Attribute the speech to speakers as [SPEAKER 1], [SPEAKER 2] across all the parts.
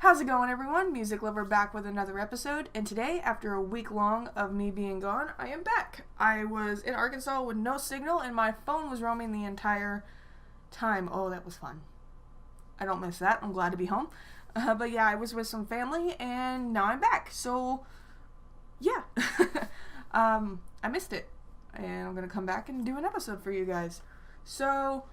[SPEAKER 1] How's it going, everyone? Music Lover back with another episode, and today, after a week long of me being gone, I am back. I was in Arkansas with no signal, and my phone was roaming the entire time. Oh, that was fun. I don't miss that. I'm glad to be home. But yeah, I was with some family, and now I'm back. So, yeah. I missed it, and I'm going to come back and do an episode for you guys. So,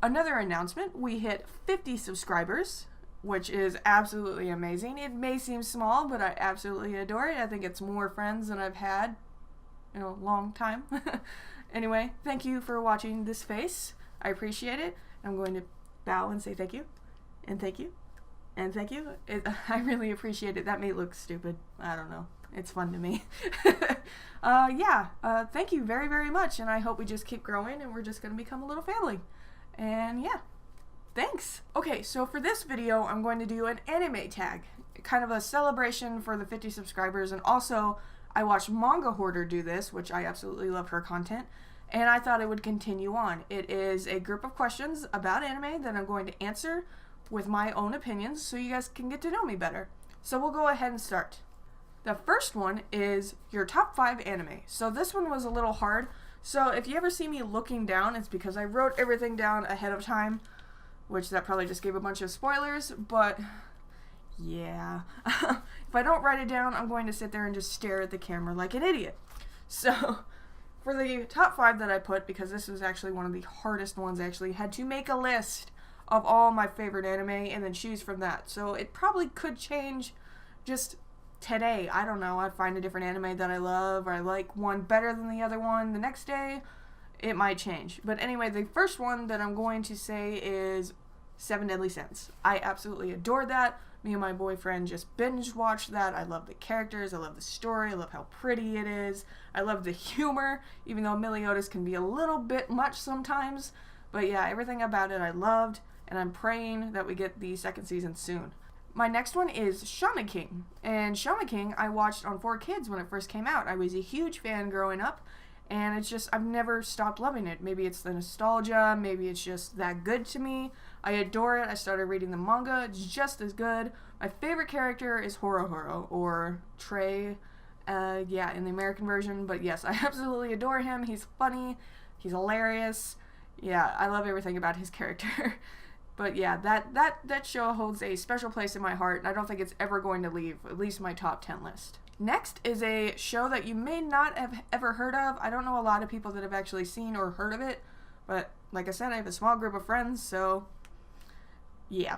[SPEAKER 1] another announcement. We hit 50 subscribers, which is absolutely amazing. It may seem small, but I absolutely adore it. I think it's more friends than I've had in a long time. Anyway, thank you for watching this face. I appreciate it. I'm going to bow and say thank you, and thank you, and thank you. I really appreciate it. That may look stupid. I don't know. It's fun to me. Thank you very, very much, and I hope we just keep growing, and we're just going to become a little family. And yeah. Thanks! Okay, so for this video, I'm going to do an anime tag. Kind of a celebration for the 50 subscribers, and also, I watched Manga Hoarder do this, which I absolutely love her content, and I thought it would continue on. It is a group of questions about anime that I'm going to answer with my own opinions, so you guys can get to know me better. So we'll go ahead and start. The first one is your top 5 anime. So this one was a little hard, so if you ever see me looking down, it's because I wrote everything down ahead of time, which that probably just gave a bunch of spoilers, but yeah. If I don't write it down, I'm going to sit there and just stare at the camera like an idiot. So, for the top 5 that I put, because this was actually one of the hardest ones, I actually had to make a list of all my favorite anime and then choose from that. So it probably could change just today. I don't know, I'd find a different anime that I love, or I like one better than the other one the next day. It might change. But anyway, the first one that I'm going to say is Seven Deadly Sins. I absolutely adore that. Me and my boyfriend just binge watched that. I love the characters. I love the story. I love how pretty it is. I love the humor, even though Meliodas can be a little bit much sometimes. But yeah, everything about it I loved, and I'm praying that we get the second season soon. My next one is Shaman King. And Shaman King I watched on 4Kids when it first came out. I was a huge fan growing up. And it's just, I've never stopped loving it. Maybe it's the nostalgia, maybe it's just that good to me. I adore it. I started reading the manga. It's just as good. My favorite character is Horo, or Trey, in the American version. But yes, I absolutely adore him. He's funny. He's hilarious. Yeah, I love everything about his character. But yeah, that show holds a special place in my heart, and I don't think it's ever going to leave, at least my top 10 list. Next is a show that you may not have ever heard of. I don't know a lot of people that have actually seen or heard of it, but like I said, I have a small group of friends, so yeah.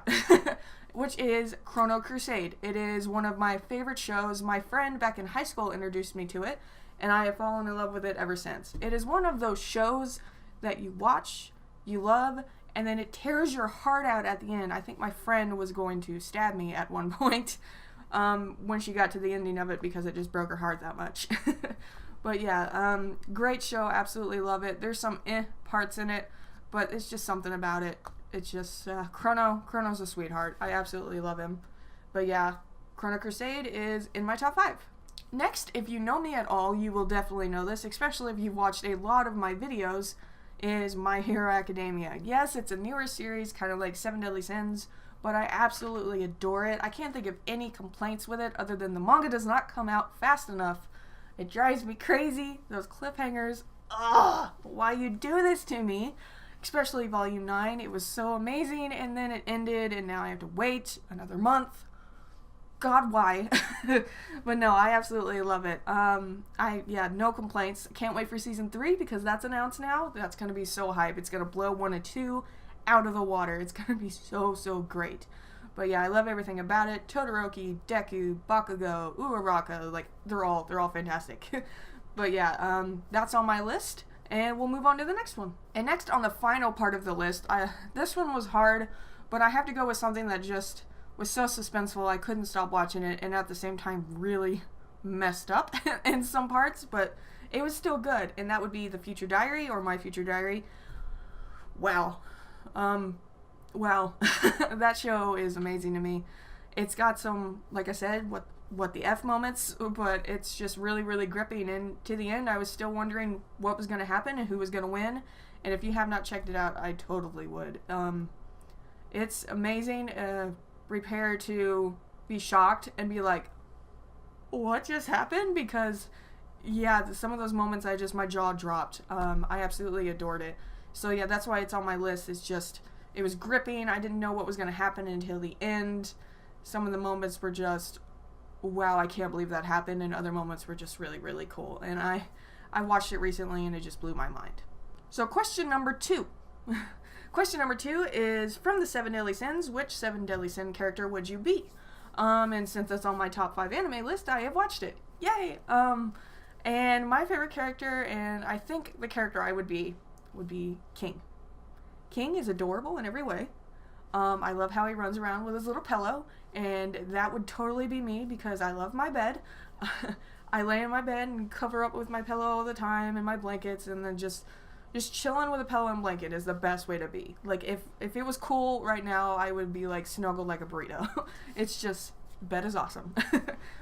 [SPEAKER 1] Which is Chrono Crusade. It is one of my favorite shows. My friend back in high school introduced me to it, and I have fallen in love with it ever since. It is one of those shows that you watch, you love, and then it tears your heart out at the end. I think my friend was going to stab me at one point. When she got to the ending of it, because it just broke her heart that much. But yeah, great show, absolutely love it. There's some parts in it, but it's just something about it. It's just, Chrono's a sweetheart. I absolutely love him. But yeah, Chrono Crusade is in my top 5. Next, if you know me at all, you will definitely know this, especially if you've watched a lot of my videos, is My Hero Academia. Yes, it's a newer series, kind of like Seven Deadly Sins, but I absolutely adore it. I can't think of any complaints with it other than the manga does not come out fast enough. It drives me crazy. Those cliffhangers. Ugh! Why you do this to me? Especially Volume 9. It was so amazing, and then it ended, and now I have to wait another month. God, why? But no, I absolutely love it. No complaints. Can't wait for Season 3 because that's announced now. That's going to be so hype. It's going to blow 1 and 2 out of the water. It's gonna be so great. But yeah, I love everything about it. Todoroki, Deku, Bakugo, Uraraka, like they're all fantastic. But yeah, that's on my list, and we'll move on to the next one. And next on the final part of the list, this one was hard, but I have to go with something that just was so suspenseful I couldn't stop watching it, and at the same time really messed up in some parts, but it was still good, and that would be The Future Diary, or My Future Diary. Wow. That show is amazing to me. It's got some, like I said, what the F moments, but it's just really gripping, and to the end I was still wondering what was going to happen and who was going to win, and if you have not checked it out, I totally would. It's amazing. prepare to be shocked and be like, what just happened? Because yeah, some of those moments my jaw dropped. I absolutely adored it. So yeah, that's why it's on my list. It's just, it was gripping. I didn't know what was going to happen until the end. Some of the moments were just, wow, I can't believe that happened. And other moments were just really, really cool. And I watched it recently and it just blew my mind. So question number 2. Question number 2 is, from the 7 Deadly Sins, which 7 Deadly Sin character would you be? And since it's on my top 5 anime list, I have watched it. Yay! And my favorite character, and I think the character I would be King. King is adorable in every way. I love how he runs around with his little pillow, and that would totally be me because I love my bed. I lay in my bed and cover up with my pillow all the time and my blankets, and then just chilling with a pillow and blanket is the best way to be. Like, if it was cool right now, I would be like snuggled like a burrito. It's just, bed is awesome.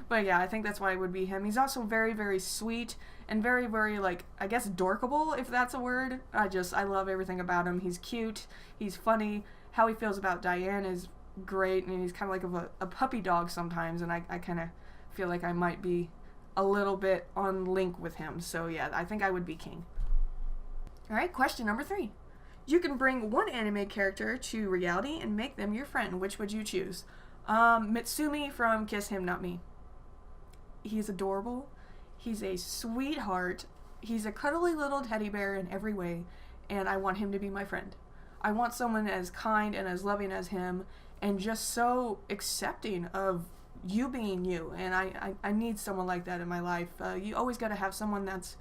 [SPEAKER 1] But yeah, I think that's why it would be him. He's also very, very sweet and very, very, like, I guess dorkable, if that's a word. I love everything about him. He's cute. He's funny. How he feels about Diane is great, and he's kind of like a puppy dog sometimes, and I kind of feel like I might be a little bit on link with him. So yeah, I think I would be King. Alright, question number 3. You can bring one anime character to reality and make them your friend. Which would you choose? Mitsumi from Kiss Him Not Me. He's adorable. He's a sweetheart. He's a cuddly little teddy bear in every way, and I want him to be my friend. I want someone as kind and as loving as him, and just so accepting of you being you, and I need someone like that in my life. You always got to have someone that's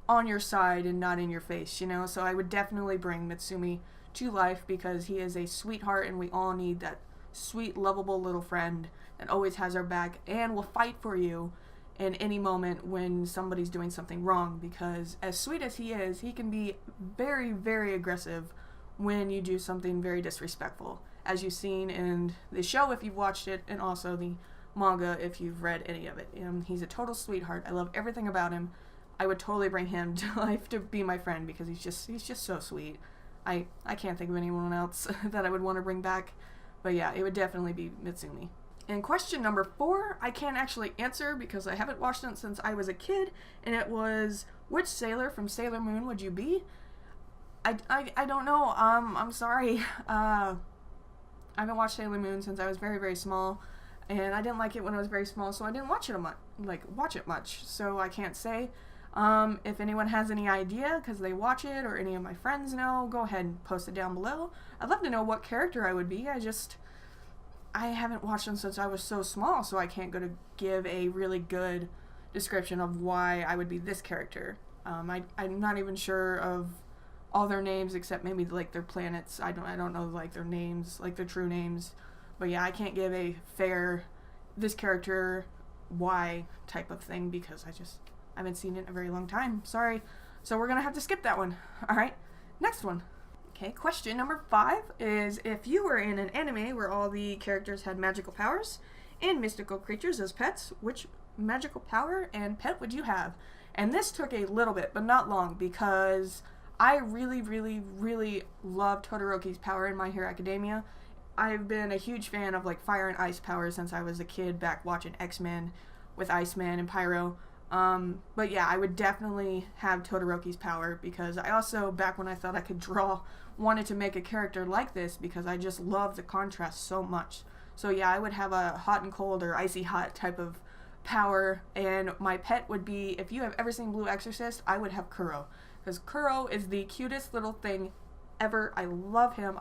[SPEAKER 1] on your side and not in your face, you know? So I would definitely bring Mitsumi to life because he is a sweetheart, and we all need that sweet, lovable little friend that always has our back and will fight for you in any moment when somebody's doing something wrong, because as sweet as he is, he can be very, very aggressive when you do something very disrespectful, as you've seen in the show if you've watched it, and also the manga if you've read any of it. He's a total sweetheart. I love everything about him. I would totally bring him to life to be my friend because he's just so sweet. I can't think of anyone else that I would want to bring back. But yeah, it would definitely be Mitsumi. And question number 4, I can't actually answer because I haven't watched it since I was a kid, and it was, which sailor from Sailor Moon would you be? I don't know. I'm sorry. I haven't watched Sailor Moon since I was very, very small, and I didn't like it when I was very small, so I didn't watch it much. So I can't say. If anyone has any idea because they watch it, or any of my friends know, go ahead and post it down below. I'd love to know what character I would be. I haven't watched them since I was so small, so I can't go to give a really good description of why I would be this character. I'm not even sure of all their names except maybe like their planets. I don't know like their names, like their true names. But yeah, I can't give a fair this character why type of thing because I haven't seen it in a very long time. Sorry. So we're gonna have to skip that one. Alright, next one. Okay, question number 5 is, if you were in an anime where all the characters had magical powers and mystical creatures as pets, which magical power and pet would you have? And this took a little bit, but not long, because I really, really, really love Todoroki's power in My Hero Academia. I've been a huge fan of like fire and ice powers since I was a kid back watching X-Men with Iceman and Pyro. But yeah, I would definitely have Todoroki's power because I also, back when I thought I could draw, wanted to make a character like this because I just love the contrast so much. So yeah, I would have a hot and cold or icy hot type of power, and my pet would be, if you have ever seen Blue Exorcist, I would have Kuro, because Kuro is the cutest little thing ever. I love him.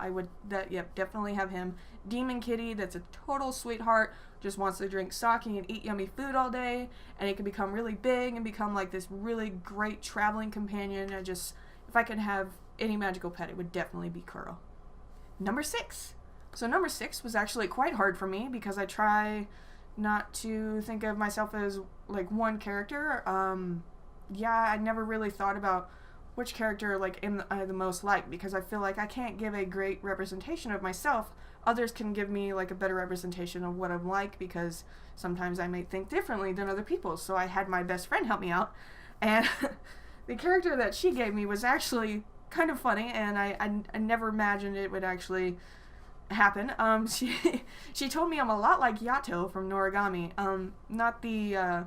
[SPEAKER 1] Definitely have him. Demon Kitty, that's a total sweetheart, just wants to drink sake and eat yummy food all day, and it can become really big and become like this really great traveling companion. If I could have any magical pet, it would definitely be Kuro. Number 6. So number 6 was actually quite hard for me because I try not to think of myself as like one character. I never really thought about which character I the most like, because I feel like I can't give a great representation of myself. Others can give me like a better representation of what I'm like, because sometimes I may think differently than other people. So I had my best friend help me out, and the character that she gave me was actually kind of funny, and I never imagined it would actually happen. She told me I'm a lot like Yato from Noragami. Not the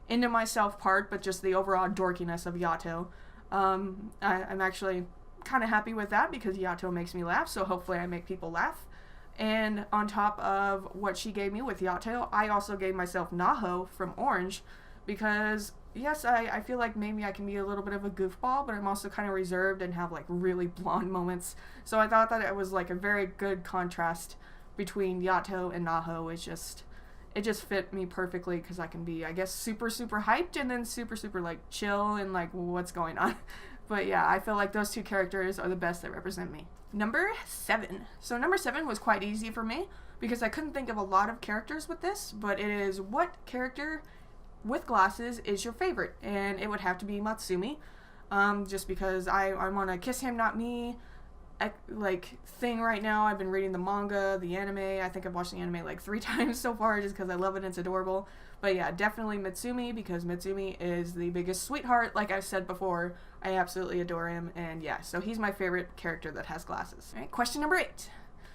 [SPEAKER 1] into myself part, but just the overall dorkiness of Yato. I'm actually kind of happy with that because Yato makes me laugh, so hopefully I make people laugh. And on top of what she gave me with Yato, I also gave myself Naho from Orange because, yes, I feel like maybe I can be a little bit of a goofball, but I'm also kind of reserved and have like really blonde moments. So I thought that it was like a very good contrast between Yato and Naho. It just fit me perfectly because I can be, I guess, super hyped and then super like chill and like what's going on. But yeah, I feel like those two characters are the best that represent me. Number 7. So number 7 was quite easy for me because I couldn't think of a lot of characters with this, but it is what character with glasses is your favorite? And it would have to be Matsumi, just because I'm on a kiss him not me thing right now. I've been reading the manga, the anime. I think I've watched the anime like 3 times so far just because I love it and it's adorable. But yeah, definitely Mitsumi because Mitsumi is the biggest sweetheart. Like I said before, I absolutely adore him. And yeah, so he's my favorite character that has glasses. All right, question number 8.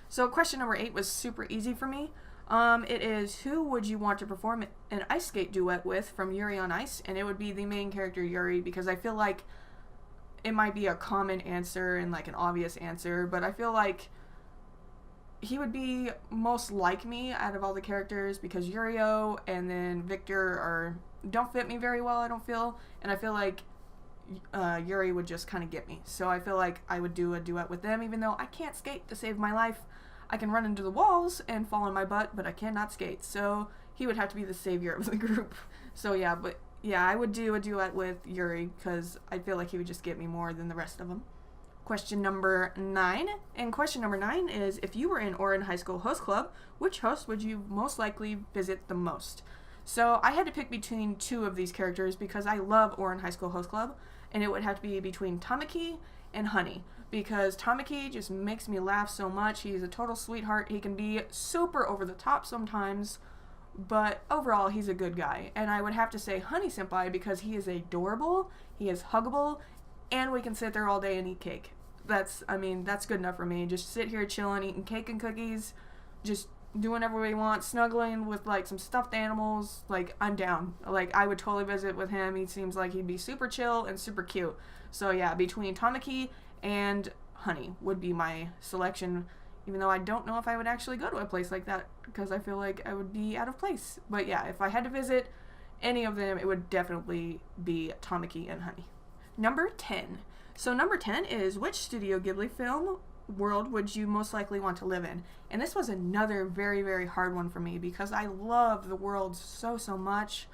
[SPEAKER 1] So question number 8 was super easy for me. It is who would you want to perform an ice skate duet with from Yuri on Ice? And it would be the main character Yuri because I feel like it might be a common answer and like an obvious answer, but I feel like he would be most like me out of all the characters because Yurio and then Victor don't fit me very well, I don't feel, and I feel like Yuri would just kind of get me. So I feel like I would do a duet with them even though I can't skate to save my life. I can run into the walls and fall on my butt, but I cannot skate. So he would have to be the savior of the group. So yeah, but yeah, I would do a duet with Yuri because I feel like he would just get me more than the rest of them. Question number 9. And question number 9 is, if you were in Ouran High School Host Club, which host would you most likely visit the most? So I had to pick between 2 of these characters because I love Ouran High School Host Club, and it would have to be between Tamaki and Honey because Tamaki just makes me laugh so much. He's a total sweetheart. He can be super over the top sometimes, but overall he's a good guy. And I would have to say Honey Senpai because he is adorable, he is huggable, and we can sit there all day and eat cake. That's good enough for me. Just sit here chilling, eating cake and cookies, just doing whatever we want, snuggling with like some stuffed animals. Like, I'm down. Like, I would totally visit with him. He seems like he'd be super chill and super cute. So yeah, between Tamaki and Honey would be my selection, even though I don't know if I would actually go to a place like that because I feel like I would be out of place. But yeah, if I had to visit any of them, it would definitely be Tamaki and Honey. Number 10. So number 10 is, which Studio Ghibli film world would you most likely want to live in? And this was another very hard one for me because I love the world so much.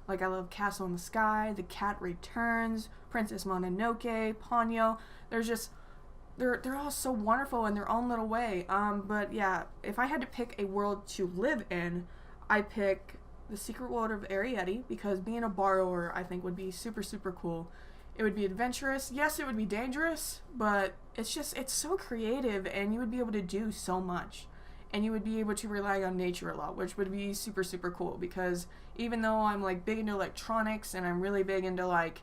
[SPEAKER 1] Like, I love Castle in the Sky, The Cat Returns, Princess Mononoke, Ponyo. They're all so wonderful in their own little way. But yeah, if I had to pick a world to live in, I pick The Secret World of Arrietty because being a borrower I think would be super cool. It would be adventurous. Yes, it would be dangerous, but it's so creative and you would be able to do so much. And you would be able to rely on nature a lot, which would be super cool because even though I'm like big into electronics and I'm really big into like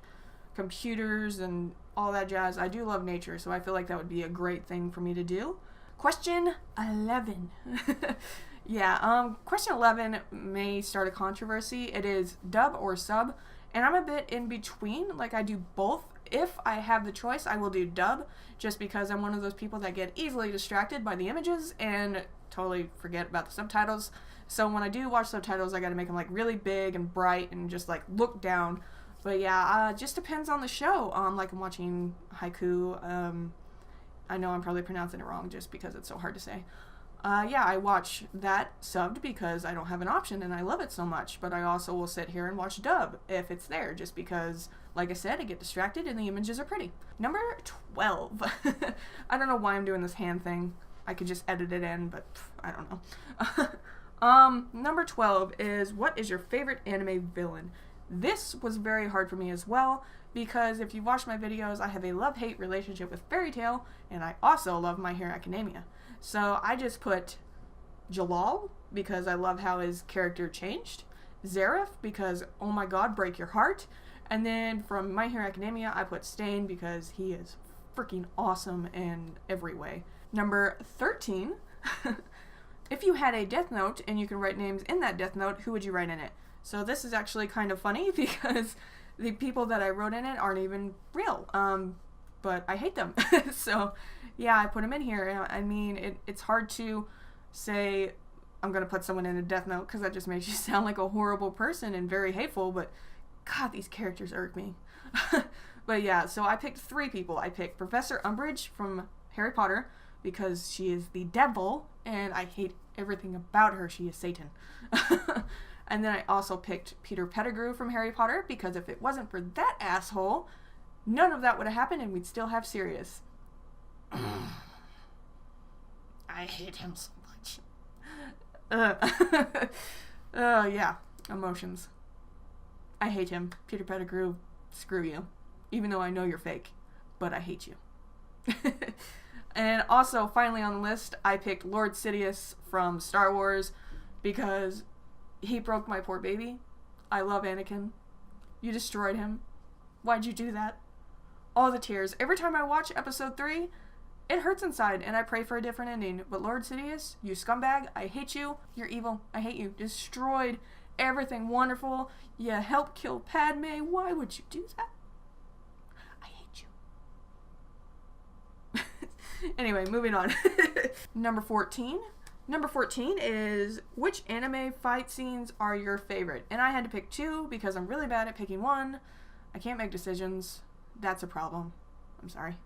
[SPEAKER 1] computers and all that jazz, I do love nature, so I feel like that would be a great thing for me to do. Question 11. Yeah, question 11 may start a controversy. It is dub or sub. And I'm a bit in between, like I do both. If I have the choice, I will do dub, just because I'm one of those people that get easily distracted by the images and totally forget about the subtitles. So when I do watch subtitles, I gotta make them like really big and bright and just like look down. But yeah, just depends on the show. Like I'm watching Haiku. I know I'm probably pronouncing it wrong just because it's so hard to say. Yeah, I watch that subbed because I don't have an option and I love it so much, but I also will sit here and watch dub if it's there, just because, like I said, I get distracted and the images are pretty. Number 12. I don't know why I'm doing this hand thing. I could just edit it in, but I don't know. Number 12 is, what is your favorite anime villain? This was very hard for me as well, because if you watch my videos, I have a love-hate relationship with Fairy Tail, and I also love My Hero Academia. So I just put Jalal, because I love how his character changed. Zareth, because, oh my god, break your heart. And then from My Hero Academia, I put Stain, because he is freaking awesome in every way. Number 13, If you had a death note and you can write names in that death note, who would you write in it? So this is actually kind of funny because the people that I wrote in it aren't even real. But I hate them. So yeah, I put them in here. I mean, it's hard to say I'm going to put someone in a death note because that just makes you sound like a horrible person and very hateful, but God, these characters irk me. But yeah, so I picked 3 people. I picked Professor Umbridge from Harry Potter because she is the devil and I hate everything about her. She is Satan. And then I also picked Peter Pettigrew from Harry Potter because if it wasn't for that asshole, none of that would have happened and we'd still have Sirius. I hate him so much. Yeah, emotions. I hate him. Peter Pettigrew, screw you. Even though I know you're fake, but I hate you. And also, finally on the list, I picked Lord Sidious from Star Wars because he broke my poor baby. I love Anakin. You destroyed him. Why'd you do that? All the tears. Every time I watch episode 3, it hurts inside and I pray for a different ending. But Lord Sidious, you scumbag, I hate you. You're evil. I hate you. Destroyed everything wonderful. You helped kill Padme. Why would you do that? I hate you. Anyway, moving on. Number 14. Number 14 is, which anime fight scenes are your favorite? And I had to pick 2 because I'm really bad at picking one. I can't make decisions. That's a problem. I'm sorry.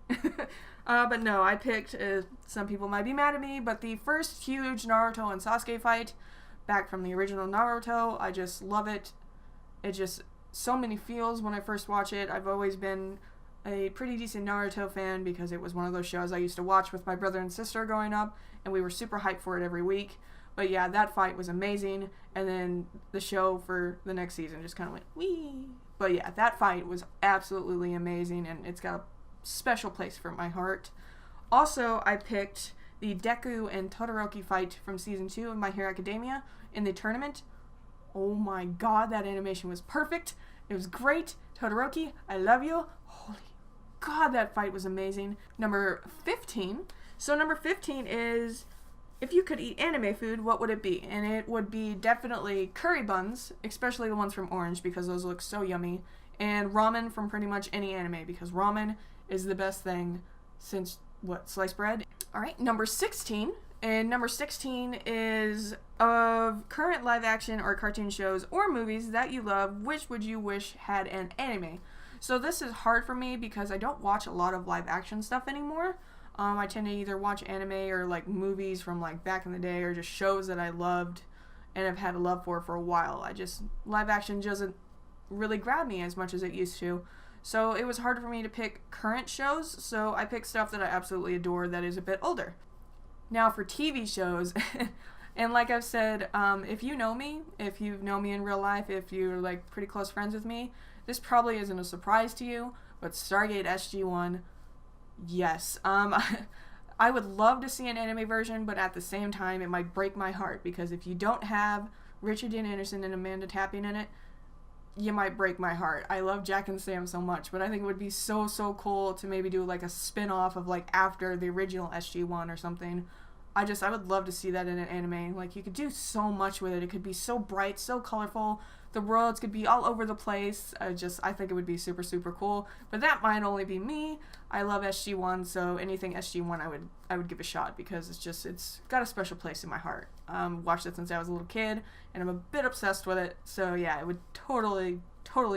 [SPEAKER 1] But no, I picked, some people might be mad at me, but the first huge Naruto and Sasuke fight, back from the original Naruto, I just love it. It just, so many feels when I first watch it. I've always been a pretty decent Naruto fan because it was one of those shows I used to watch with my brother and sister growing up, and we were super hyped for it every week. But yeah, that fight was amazing, and then the show for the next season just kind of went, wee. But yeah, that fight was absolutely amazing, and it's got a special place for my heart. Also, I picked the Deku and Todoroki fight from Season 2 of My Hero Academia in the tournament. Oh my god, that animation was perfect. It was great. Todoroki, I love you. Holy god, that fight was amazing. Number 15. So number 15 is, if you could eat anime food, what would it be? And it would be definitely curry buns, especially the ones from Orange because those look so yummy, and ramen from pretty much any anime because ramen is the best thing since, sliced bread? Alright, number 16. And number 16 is, of current live action or cartoon shows or movies that you love, which would you wish had an anime? So this is hard for me because I don't watch a lot of live action stuff anymore. I tend to either watch anime or like movies from like back in the day or just shows that I loved and have had a love for a while. Live action doesn't really grab me as much as it used to. So it was hard for me to pick current shows, so I picked stuff that I absolutely adore that is a bit older. Now for TV shows, and like I've said, if you know me, if you know me in real life, if you're like pretty close friends with me, this probably isn't a surprise to you, but Stargate SG-1, yes. I would love to see an anime version, but at the same time, it might break my heart, because if you don't have Richard Dean Anderson and Amanda Tapping in it, you might break my heart. I love Jack and Sam so much, but I think it would be so cool to maybe do like a spin-off of like after the original SG-1 or something. I would love to see that in an anime. Like, you could do so much with it. It could be so bright, so colorful. The worlds could be all over the place. I think it would be super cool. But that might only be me. I love SG-1, so anything SG-1 I would give a shot because it's got a special place in my heart. Watched it since I was a little kid, and I'm a bit obsessed with it. So yeah, it would totally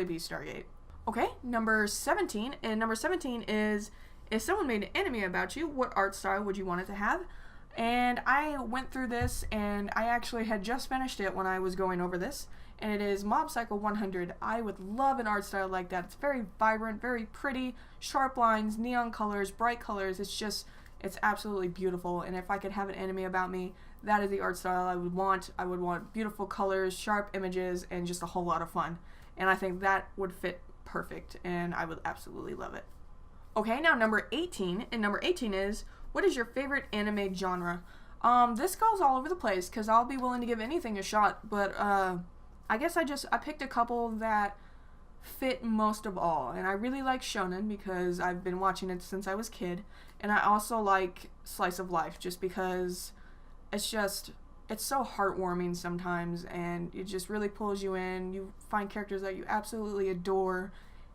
[SPEAKER 1] be Stargate. Okay, number 17. And number 17 is, if someone made an anime about you, what art style would you want it to have? And I went through this, and I actually had just finished it when I was going over this, and it is Mob Psycho 100. I would love an art style like that. It's very vibrant, very pretty, sharp lines, neon colors, bright colors. It's absolutely beautiful, and if I could have an anime about me, that is the art style I would want. I would want beautiful colors, sharp images, and just a whole lot of fun. And I think that would fit perfect, and I would absolutely love it. Okay, now number 18, and number 18 is, what is your favorite anime genre? This goes all over the place, because I'll be willing to give anything a shot, but I guess I picked a couple that fit most of all, and I really like shonen because I've been watching it since I was a kid, and I also like slice of life just because it's so heartwarming sometimes, and it just really pulls you in. You find characters that you absolutely adore,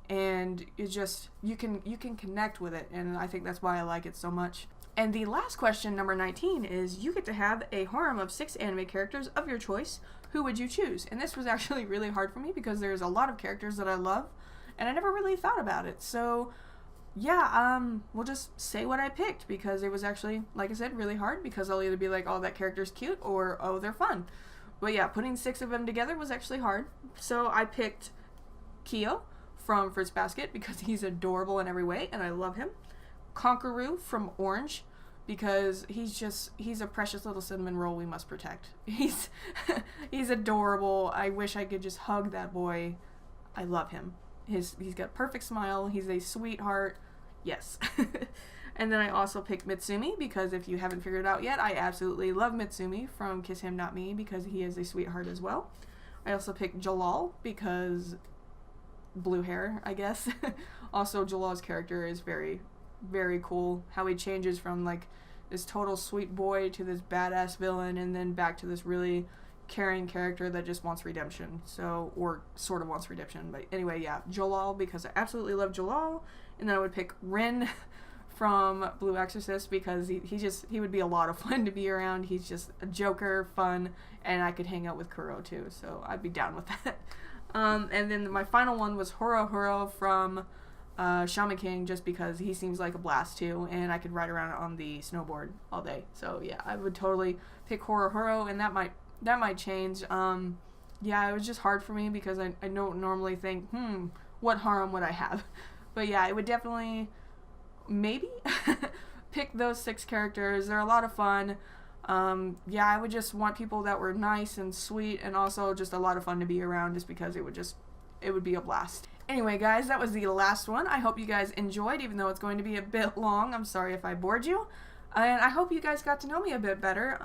[SPEAKER 1] and you can connect with it, and I think that's why I like it so much. And the last question, number 19, is you get to have a harem of 6 anime characters of your choice. Who would you choose? And this was actually really hard for me because there's a lot of characters that I love, and I never really thought about it. So yeah, we'll just say what I picked, because it was actually, like I said, really hard, because I'll either be like, oh, that character's cute, or oh, they're fun. But yeah, putting 6 of them together was actually hard. So I picked Kyo from Fruits Basket because he's adorable in every way and I love him. Conqueror from Orange because he's a precious little cinnamon roll we must protect. He's adorable. I wish I could just hug that boy. I love him. He's got a perfect smile. He's a sweetheart. Yes. And then I also picked Mitsumi because if you haven't figured it out yet, I absolutely love Mitsumi from Kiss Him Not Me because he is a sweetheart as well. I also picked Jalal because blue hair, I guess. Also, Jalal's character is very, very cool. How he changes from like this total sweet boy to this badass villain, and then back to this really caring character that just wants redemption. So, or sort of wants redemption. But anyway, yeah, Jalal because I absolutely love Jalal. And then I would pick Rin from Blue Exorcist because he would be a lot of fun to be around. He's just a joker, fun, and I could hang out with Kuro too. So I'd be down with that. And then my final one was Horo from Shaman King, just because he seems like a blast too, and I could ride around on the snowboard all day. So yeah, I would totally pick Horo, and that might change. Yeah, it was just hard for me because I don't normally think, what harem would I have? But yeah, I would definitely maybe pick those 6 characters. They're a lot of fun. Yeah, I would just want people that were nice and sweet, and also just a lot of fun to be around, just because it would be a blast. Anyway, guys, that was the last one. I hope you guys enjoyed, even though it's going to be a bit long. I'm sorry if I bored you. And I hope you guys got to know me a bit better.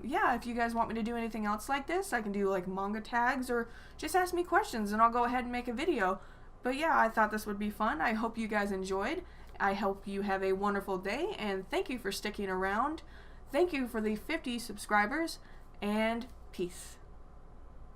[SPEAKER 1] Yeah, if you guys want me to do anything else like this, I can do like manga tags, or just ask me questions and I'll go ahead and make a video. But yeah, I thought this would be fun. I hope you guys enjoyed. I hope you have a wonderful day, and thank you for sticking around. Thank you for the 50 subscribers, and peace.